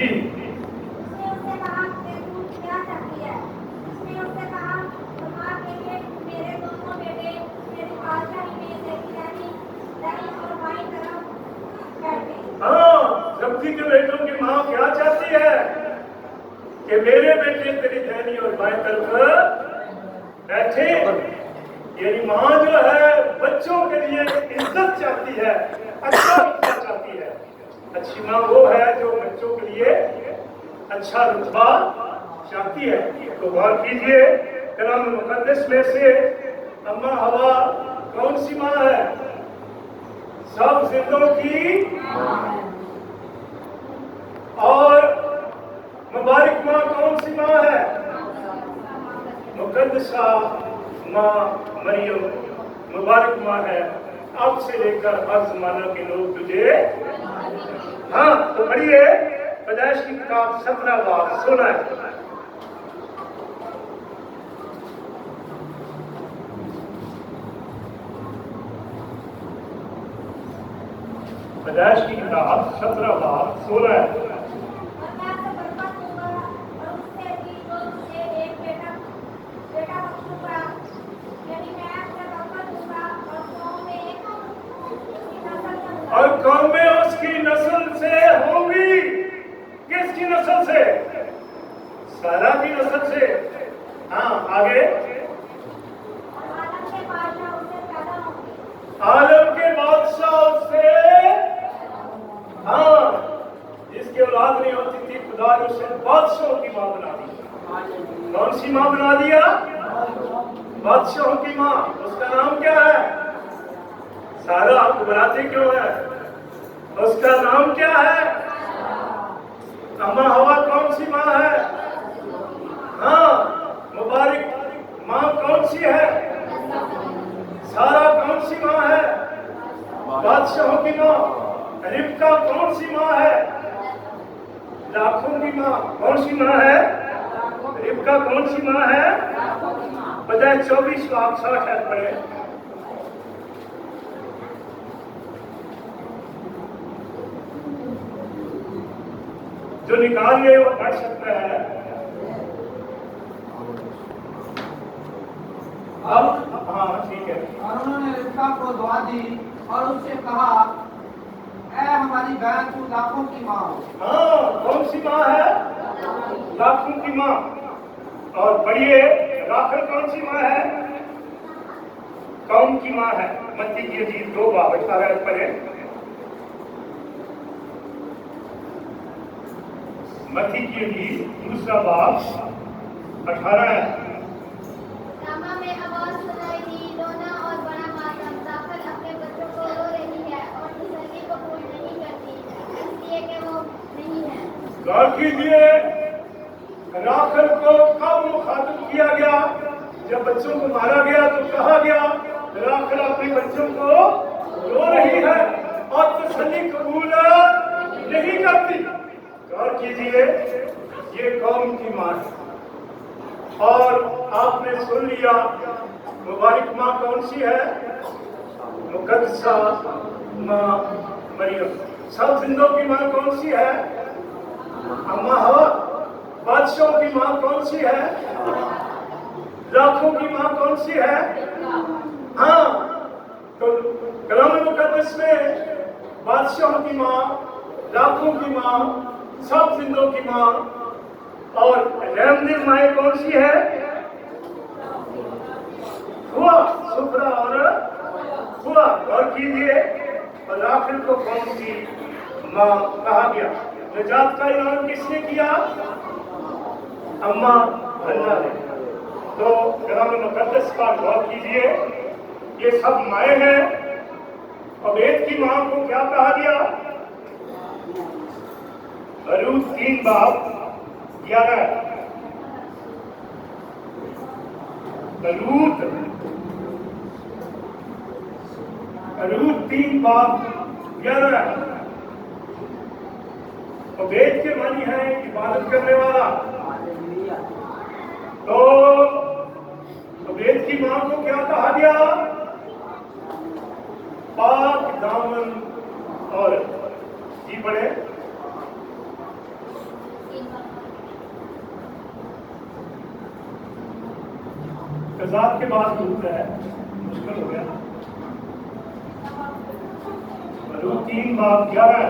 जी। उसने उससे कहा कि तू क्या चाहती है? उसने उससे कहा तुम्हारे के लिए मेरे दोनों बेटे मेरी बादशाही में दाईं और बाईं तरफ बैठे। हाँ, जब्ती के बेटों की माँ क्या चाहती है कि मेरे बेटे तेरी दाहिनी और बाएं तरफ बैठे। यानी माँ जो है बच्चों के लिए इज्जत चाहती है, अच्छा रुतबा चाहती है। अच्छी माँ वो है जो बच्चों के लिए अच्छा रुतबा चाहती है। तो गौर कीजिए, कलाम मुकद्दस में से अम्मा हवा कौन सी माँ है? सब जिंदों की और मुबारक माँ कौन सी माँ है? मुकद्दसा माँ मरियम मुबारक माँ है। अब से लेकर हर जमाना के लोग तुझे, हाँ तो पढ़िए पैदाइश की किताब 17 बाब 16। पैदाइश की किताब 17 बाब 16। और मैं उसे बरकत दूंगा और उससे भी जो तुझे एक बेटा बख्शूंगा। यानी मैं उसे बरकत दूंगा और कौम में उसकी नस्ल करूंगा। और कौमें उसकी नस्ल से होंगी। किसकी नस्ल से? सारा की नस्ल से। हाँ आगे। और आलम के बादशाह उससे पैदा होंगे। आलम के बादशाह उससे, हाँ जिसकी औलाद नहीं होती थी खुदा ने उसे बादशाहों की माँ बना दी। कौन सी माँ बना दिया? बादशाहों की माँ। उसका नाम क्या है? सारा। आपको बुलाते क्यों है? उसका नाम क्या है? अम्मा हवा कौन सी माँ है? हाँ मुबारक माँ कौन सी है? सारा कौन सी माँ है? बादशाहों की माँ। रिबका कौन सी माँ है? लाखों की माँ। कौन सी माँ है? रिबका कौन सी माँ है? बजाय 24 बाब 60 पढ़े। जो निकाल ले वो पढ़ सकता है। अब हाँ ठीक है। और उन्होंने रिबका को दुआ दी और उससे कहा, ऐ हमारी बहन तू लाखों की माँ हो। हाँ कौन सी माँ है? लाखों की माँ। और पढ़िए राखल कौन सी माँ है? कौम की माँ है। मत्ती की इंजील 2 बाब 18 पढ़े। मत्ती की इंजील 2 बाब 18 है। रामा में आवाज सुनाई दी, रोना और बड़ा मातम। राखल अपने बच्चों को रो रही है और तसल्ली कबूल नहीं करती, इसलिए कि वो नहीं है। गौर कीजिए, राखल को कब मुखातिब किया गया? जब बच्चों को मारा गया तो कहा गया राखल अपने बच्चों को रो रही है और तसल्ली कबूल नहीं करती। गौर कीजिए, ये कौम की माँ है। और आपने सुन लिया मुबारक माँ कौन सी है? मुकद्दसा माँ मरियम। सब जिंदों की माँ कौन सी है? अम्मा हवा। बादशाहों की माँ कौन सी है? लाखों की माँ कौन सी है? हाँ तो कलाम मुकद्दस में बादशाहों की माँ, लाखों की माँ, सब जिंदों की माँ और रहमदिल माए कौन सी है? हुआ सुफरा और हुआ। और कीजिए और आखिर को कौन सी माँ कहा गया? निजात का ऐलान किसने किया? अम्मा हन्ना ने। तो कलाम मुकद्दस का गौर कीजिए, ये सब माए हैं। अबेद की माँ को क्या कहा गया? रूत 3 बाब 11। रूत 3 बाब 11। अबेद के मानी है इबादत करने वाला। तो अबेद की माँ को क्या कहा गया? पाक दामन औरत। जी पढ़े। मुआजिजात के बाद ढूंढता है, मुश्किल हो गया। मलूक 3 बाब 11।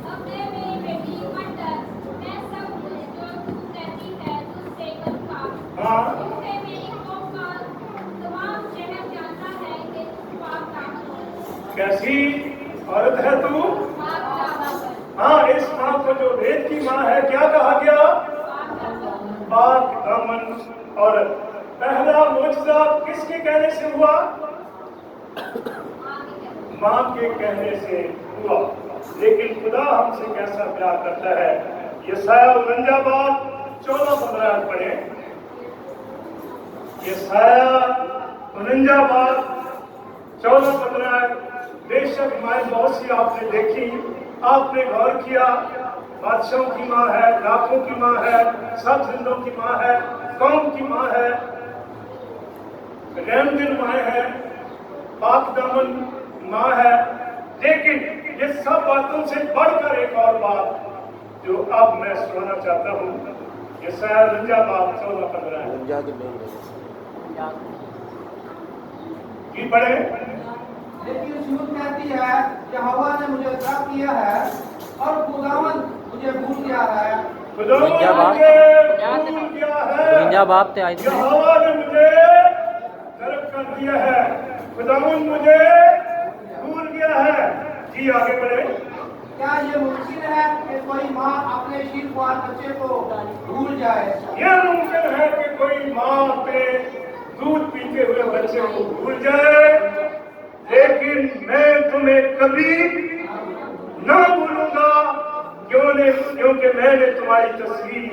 अब मेरी बेटी मत डर, मैं सब जो तू कहती है तुझसे करूँगा। हाँ। तूने मेरी कौम का तमाम शहर जानता है कि तू पाक दामन हो। कैसी औरत है तू? पाक दामन। हाँ, इस माँ को जो वेद की माँ है, क्या कहा गया? पाक दामन। पाक दामन औरत। पहला मुआजिजा किसके कहने से हुआ? माँ के कहने से हुआ। लेकिन खुदा हमसे कैसा प्यार करता है। यशायाह 49 बाब 14-15 पढ़े। यशायाह 49 बाब 14-15। बेशक माए बहुत सी आपने देखी, आपने गौर किया, बादशाहों की माँ है, लाखों की माँ है, सब जिंदों की माँ है, कौम की माँ है, रहमदिल माँ है, पाक दामन माँ है। लेकिन ये सब बातों से बढ़कर एक और बात जो अब मैं सुनाना चाहता हूँ, यशायाह 49 बाब 14-15 की पढ़े। लेकिन सूर कहती है यहोवा ने मुझे तर्क किया है और खुदावन मुझे भूल गया है। खुदावन मुझे भूल गया है। यहोवा ने मुझे तर्क कर दिया है, खुदावन मुझे भूल गया है। जी आगे बढ़े। क्या ये मुमकिन है कि कोई माँ अपने शीलवार बच्चे को भूल जाए? यह मुमकिन है कि कोई माँ अपने दूध पीते हुए बच्चे को भूल जाए, लेकिन मैं तुम्हें कभी न भूलूंगा, क्योंकि मैंने तुम्हारी तस्वीर